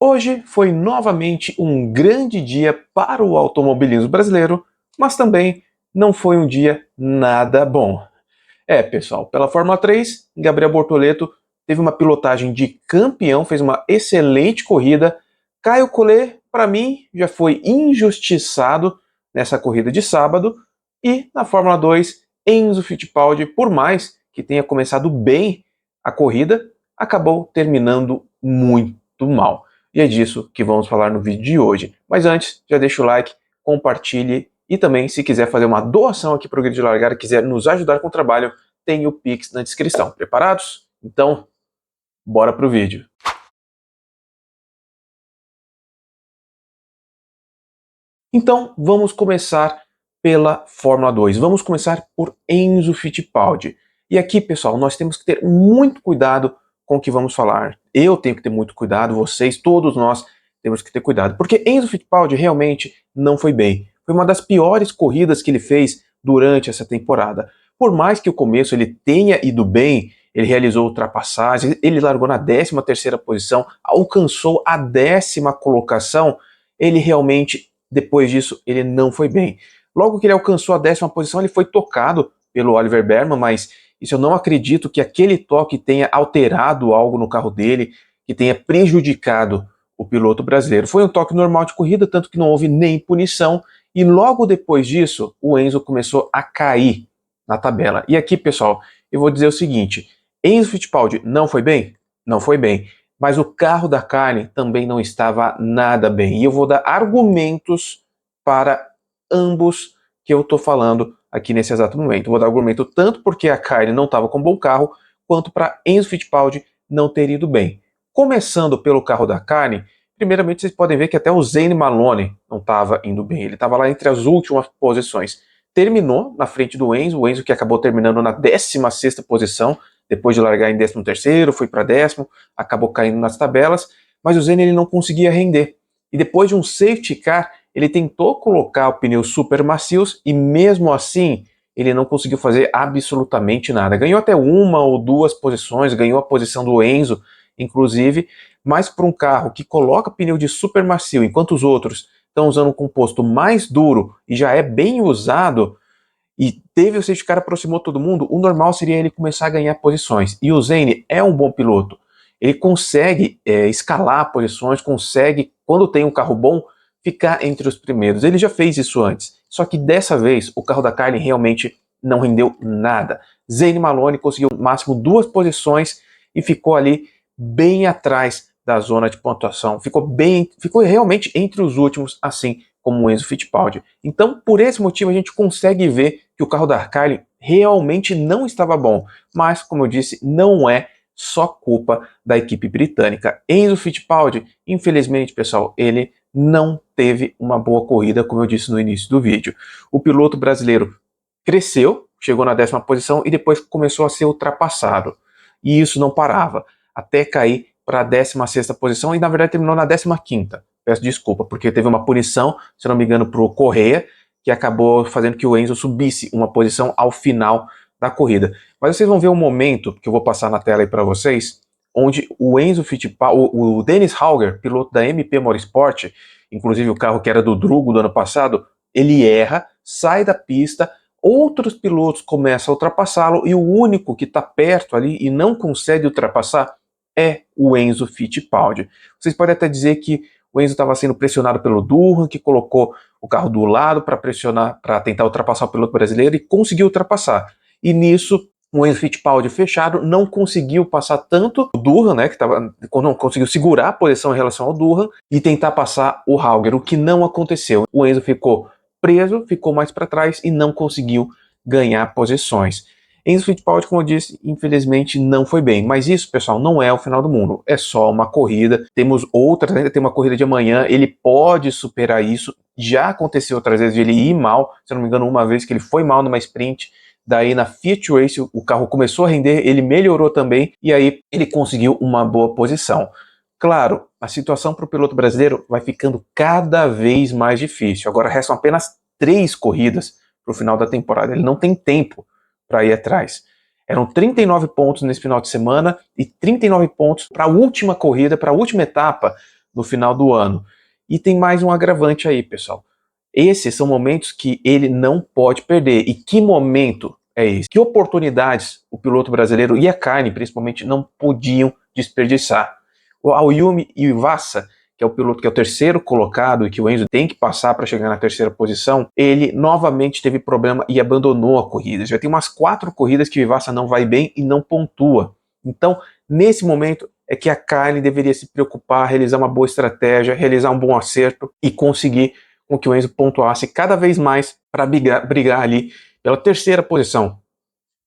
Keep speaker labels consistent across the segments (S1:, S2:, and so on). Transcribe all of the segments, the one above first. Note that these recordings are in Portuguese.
S1: Hoje foi novamente um grande dia para o automobilismo brasileiro, mas também não foi um dia nada bom. Pessoal, pela Fórmula 3, Gabriel Bortoleto teve uma pilotagem de campeão, fez uma excelente corrida. Caio Collet, para mim, já foi injustiçado nessa corrida de sábado. E na Fórmula 2, Enzo Fittipaldi, por mais que tenha começado bem a corrida, acabou terminando muito mal. E é disso que vamos falar no vídeo de hoje. Mas antes, já deixa o like, compartilhe e também, se quiser fazer uma doação aqui para o Grid de Largada, quiser nos ajudar com o trabalho, tem o Pix na descrição. Preparados? Então, bora pro vídeo. Então, vamos começar pela Fórmula 2. Vamos começar por Enzo Fittipaldi. E aqui, pessoal, nós temos que ter muito cuidado com o que vamos falar. Eu tenho que ter muito cuidado, vocês, todos nós temos que ter cuidado. Porque Enzo Fittipaldi realmente não foi bem. Foi uma das piores corridas que ele fez durante essa temporada. Por mais que o começo ele tenha ido bem, ele realizou ultrapassagens, ele largou na 13ª posição, alcançou a 10ª colocação, ele realmente, depois disso, ele não foi bem. Logo que ele alcançou a 10ª posição, ele foi tocado pelo Oliver Berman, mas isso eu não acredito que aquele toque tenha alterado algo no carro dele, que tenha prejudicado o piloto brasileiro. Foi um toque normal de corrida, tanto que não houve nem punição, e logo depois disso, o Enzo começou a cair na tabela. E aqui, pessoal, eu vou dizer o seguinte: Enzo Fittipaldi não foi bem? Não foi bem. Mas o carro da Carne também não estava nada bem. E eu vou dar argumentos para ambos que eu estou falando aqui nesse exato momento. Vou dar argumento tanto porque a Carne não estava com um bom carro, quanto para Enzo Fittipaldi não ter ido bem. Começando pelo carro da Carne, primeiramente vocês podem ver que até o Zane Maloney não estava indo bem. Ele estava lá entre as últimas posições. Terminou na frente do Enzo, o Enzo que acabou terminando na 16ª posição, depois de largar em 13º, foi para 10º, acabou caindo nas tabelas, mas o Zane ele não conseguia render. E depois de um safety car, ele tentou colocar o pneu super macios e mesmo assim ele não conseguiu fazer absolutamente nada. Ganhou até uma ou duas posições, ganhou a posição do Enzo, inclusive, mas para um carro que coloca pneu de super macio, enquanto os outros estão usando um composto mais duro e já é bem usado, e teve o safety car, aproximou todo mundo, o normal seria ele começar a ganhar posições. E o Zane é um bom piloto. Ele consegue escalar posições, consegue, quando tem um carro bom, ficar entre os primeiros. Ele já fez isso antes. Só que dessa vez, o carro da Carlin realmente não rendeu nada. Zane Maloney conseguiu no máximo 2 posições e ficou ali bem atrás da zona de pontuação. Ficou realmente entre os últimos, assim como o Enzo Fittipaldi. Então, por esse motivo, a gente consegue ver que o carro da Carlin realmente não estava bom. Mas, como eu disse, não é só culpa da equipe britânica. Enzo Fittipaldi, infelizmente, pessoal, ele não teve uma boa corrida, como eu disse no início do vídeo. O piloto brasileiro cresceu, chegou na 10ª posição e depois começou a ser ultrapassado. E isso não parava, até cair para a 16ª posição e, na verdade, terminou na 15ª. Peço desculpa, porque teve uma punição, se não me engano, para o Correia, que acabou fazendo que o Enzo subisse uma posição ao final da corrida. Mas vocês vão ver um momento, que eu vou passar na tela aí para vocês, onde o Enzo Fittipaldi, o Dennis Hauger, piloto da MP Motorsport, inclusive o carro que era do Drugo do ano passado, ele erra, sai da pista, outros pilotos começam a ultrapassá-lo e o único que está perto ali e não consegue ultrapassar é o Enzo Fittipaldi. Vocês podem até dizer que o Enzo estava sendo pressionado pelo Durham, que colocou o carro do lado para pressionar, para tentar ultrapassar o piloto brasileiro e conseguiu ultrapassar. E nisso, o Enzo Fittipaldi fechado não conseguiu passar tanto o Durham, né, não conseguiu segurar a posição em relação ao Durham e tentar passar o Hauger, o que não aconteceu. O Enzo ficou preso, ficou mais para trás e não conseguiu ganhar posições. Enzo Fittipaldi, como eu disse, infelizmente não foi bem. Mas isso, pessoal, não é o final do mundo. É só uma corrida. Temos outras, ainda tem uma corrida de amanhã. Ele pode superar isso. Já aconteceu outras vezes de ele ir mal. Se eu não me engano, uma vez que ele foi mal numa sprint. Daí na Fiat Race o carro começou a render, ele melhorou também. E aí ele conseguiu uma boa posição. Claro, a situação para o piloto brasileiro vai ficando cada vez mais difícil. Agora restam apenas 3 corridas para o final da temporada. Ele não tem tempo para ir atrás. Eram 39 pontos nesse final de semana e 39 pontos para a última corrida, para a última etapa no final do ano. E tem mais um agravante aí, pessoal. Esses são momentos que ele não pode perder. E que momento é esse? Que oportunidades o piloto brasileiro e a Carne, principalmente, não podiam desperdiçar? O Ayumi Iwasa, que é o piloto que é o terceiro colocado e que o Enzo tem que passar para chegar na terceira posição, ele novamente teve problema e abandonou a corrida. Já tem umas 4 corridas que o Iwasa não vai bem e não pontua. Então, nesse momento, é que a Carne deveria se preocupar, realizar uma boa estratégia, realizar um bom acerto e conseguir com que o Enzo pontuasse cada vez mais para brigar ali pela terceira posição,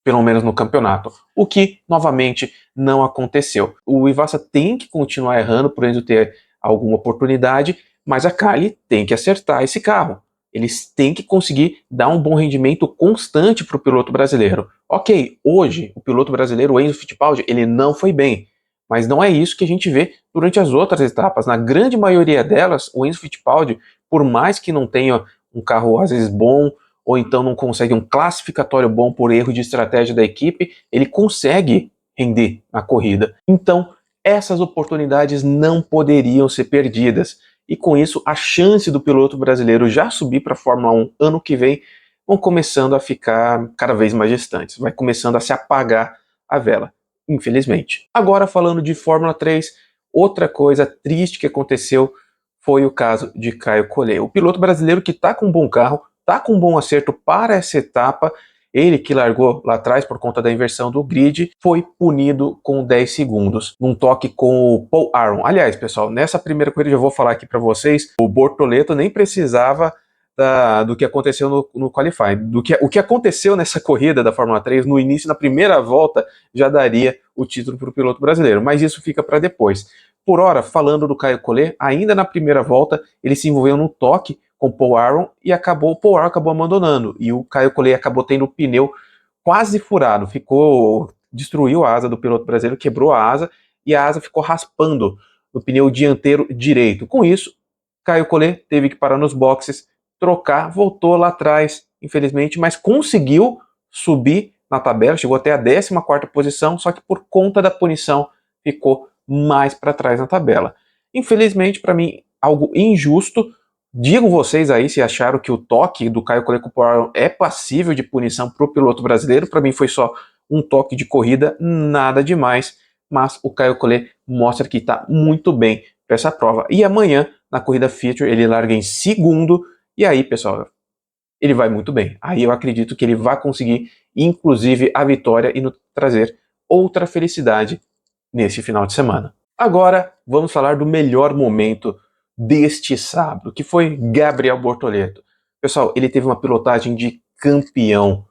S1: pelo menos no campeonato, o que, novamente, não aconteceu. O Iwasa tem que continuar errando para o Enzo ter alguma oportunidade, mas a Carly tem que acertar esse carro. Eles têm que conseguir dar um bom rendimento constante para o piloto brasileiro. Ok, hoje o piloto brasileiro, o Enzo Fittipaldi, ele não foi bem, mas não é isso que a gente vê durante as outras etapas. Na grande maioria delas, o Enzo Fittipaldi, por mais que não tenha um carro às vezes bom, ou então não consegue um classificatório bom por erro de estratégia da equipe, ele consegue render na corrida. Então, essas oportunidades não poderiam ser perdidas. E com isso, a chance do piloto brasileiro já subir para a Fórmula 1 ano que vem vão começando a ficar cada vez mais distantes. Vai começando a se apagar a vela, infelizmente. Agora, falando de Fórmula 3, outra coisa triste que aconteceu foi o caso de Caio Collet. O piloto brasileiro que está com um bom carro, está com um bom acerto para essa etapa, ele que largou lá atrás por conta da inversão do grid, foi punido com 10 segundos, num toque com o Paul Aron. Aliás, pessoal, nessa primeira corrida, eu já vou falar aqui para vocês, o Bortoleto nem precisava do que aconteceu no qualifying. O que aconteceu nessa corrida da Fórmula 3, no início, na primeira volta, já daria o título para o piloto brasileiro, mas isso fica para depois. Por hora, falando do Caio Collet, ainda na primeira volta, ele se envolveu num toque com o Paul Aron e o Paul Aron acabou abandonando, e o Caio Collet acabou tendo o pneu quase furado, destruiu a asa do piloto brasileiro, quebrou a asa, e a asa ficou raspando no pneu dianteiro direito. Com isso, Caio Collet teve que parar nos boxes, trocar, voltou lá atrás, infelizmente, mas conseguiu subir na tabela, chegou até a 14ª posição, só que por conta da punição ficou mais para trás na tabela. Infelizmente, para mim, algo injusto. Digam vocês aí se acharam que o toque do Caio Collet é passível de punição para o piloto brasileiro. Para mim foi só um toque de corrida, nada demais, mas o Caio Collet mostra que está muito bem para essa prova. E amanhã, na corrida Feature, ele larga em segundo, e aí, pessoal, ele vai muito bem. Aí eu acredito que ele vai conseguir, inclusive, a vitória e nos trazer outra felicidade neste final de semana. Agora, vamos falar do melhor momento deste sábado, que foi Gabriel Bortoleto. Pessoal, ele teve uma pilotagem de campeão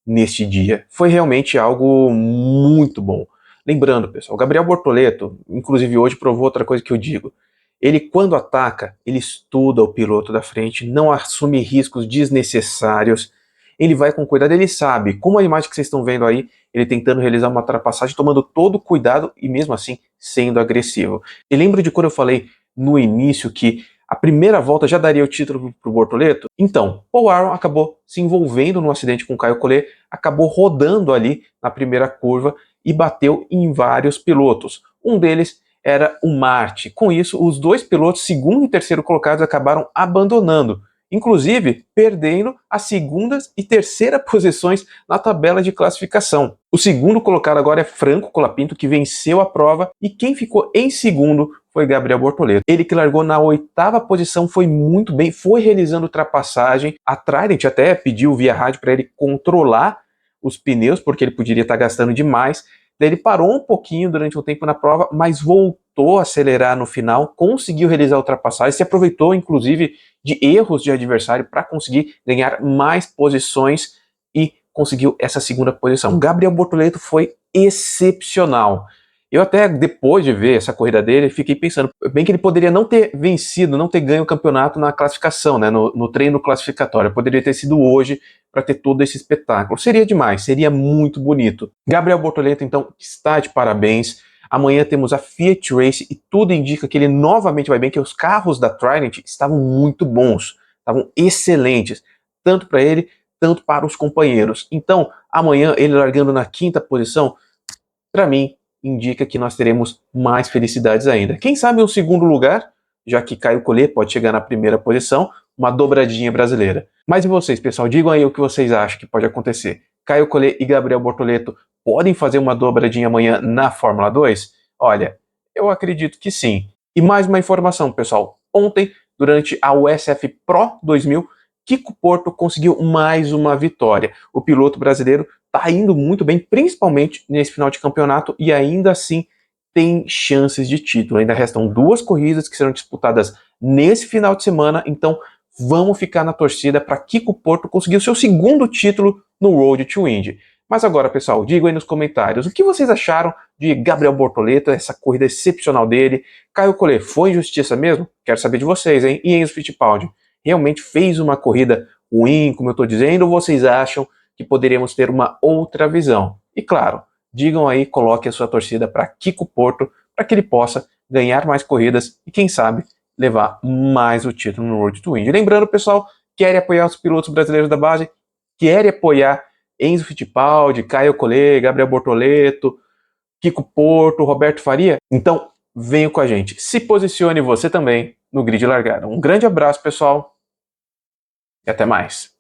S1: neste dia. Foi realmente algo muito bom. Lembrando, pessoal, o Gabriel Bortoleto, inclusive hoje, provou outra coisa que eu digo. Ele, quando ataca, ele estuda o piloto da frente, não assume riscos desnecessários, ele vai com cuidado, ele sabe, como a imagem que vocês estão vendo aí, ele tentando realizar uma ultrapassagem, tomando todo o cuidado e mesmo assim sendo agressivo. E lembro de quando eu falei no início que a primeira volta já daria o título para o Bortoleto? Então, Paul Aron acabou se envolvendo no acidente com Caio Collet, acabou rodando ali na primeira curva e bateu em vários pilotos. Um deles era o Marti. Com isso, os dois pilotos, segundo e terceiro colocados, acabaram abandonando, inclusive perdendo as segundas e terceira posições na tabela de classificação. O segundo colocado agora é Franco Colapinto, que venceu a prova, e quem ficou em segundo foi Gabriel Bortoleto. Ele que largou na 8ª posição, foi muito bem, foi realizando ultrapassagem. A Trident até pediu via rádio para ele controlar os pneus, porque ele poderia estar gastando demais. Daí ele parou um pouquinho durante um tempo na prova, mas voltou a acelerar no final, conseguiu realizar a ultrapassagem, se aproveitou inclusive de erros de adversário para conseguir ganhar mais posições e conseguiu essa segunda posição. Gabriel Bortoleto foi excepcional. Eu até, depois de ver essa corrida dele, fiquei pensando, bem que ele poderia não ter vencido, não ter ganho o campeonato na classificação, né, no treino classificatório. Poderia ter sido hoje para ter todo esse espetáculo. Seria demais, seria muito bonito. Gabriel Bortoleto, então, está de parabéns. Amanhã temos a Fiat Race e tudo indica que ele novamente vai bem, que os carros da Trident estavam muito bons, estavam excelentes, tanto para ele, tanto para os companheiros. Então, amanhã, ele largando na 5ª posição, para mim, indica que nós teremos mais felicidades ainda. Quem sabe um segundo lugar, já que Caio Collet pode chegar na primeira posição, uma dobradinha brasileira. Mas e vocês, pessoal? Digam aí o que vocês acham que pode acontecer. Caio Collet e Gabriel Bortoleto podem fazer uma dobradinha amanhã na Fórmula 2? Olha, eu acredito que sim. E mais uma informação, pessoal. Ontem, durante a USF Pro 2000, Kiko Porto conseguiu mais uma vitória. O piloto brasileiro está indo muito bem, principalmente nesse final de campeonato, e ainda assim tem chances de título. Ainda restam 2 corridas que serão disputadas nesse final de semana, então vamos ficar na torcida para Kiko Porto conseguir o seu segundo título no Road to Indy. Mas agora, pessoal, digam aí nos comentários o que vocês acharam de Gabriel Bortoleto, essa corrida excepcional dele. Caio Collet, foi injustiça mesmo? Quero saber de vocês, hein? E Enzo Fittipaldi, realmente fez uma corrida ruim, como eu estou dizendo, ou vocês acham que poderíamos ter uma outra visão? E claro, digam aí, coloquem a sua torcida para Kiko Porto, para que ele possa ganhar mais corridas e, quem sabe, levar mais o título no Road to Indy. Lembrando, pessoal, querem apoiar os pilotos brasileiros da base, querem apoiar Enzo Fittipaldi, Caio Collet, Gabriel Bortoleto, Kiko Porto, Roberto Faria? Então, venha com a gente. Se posicione você também no grid largada. Um grande abraço, pessoal, e até mais.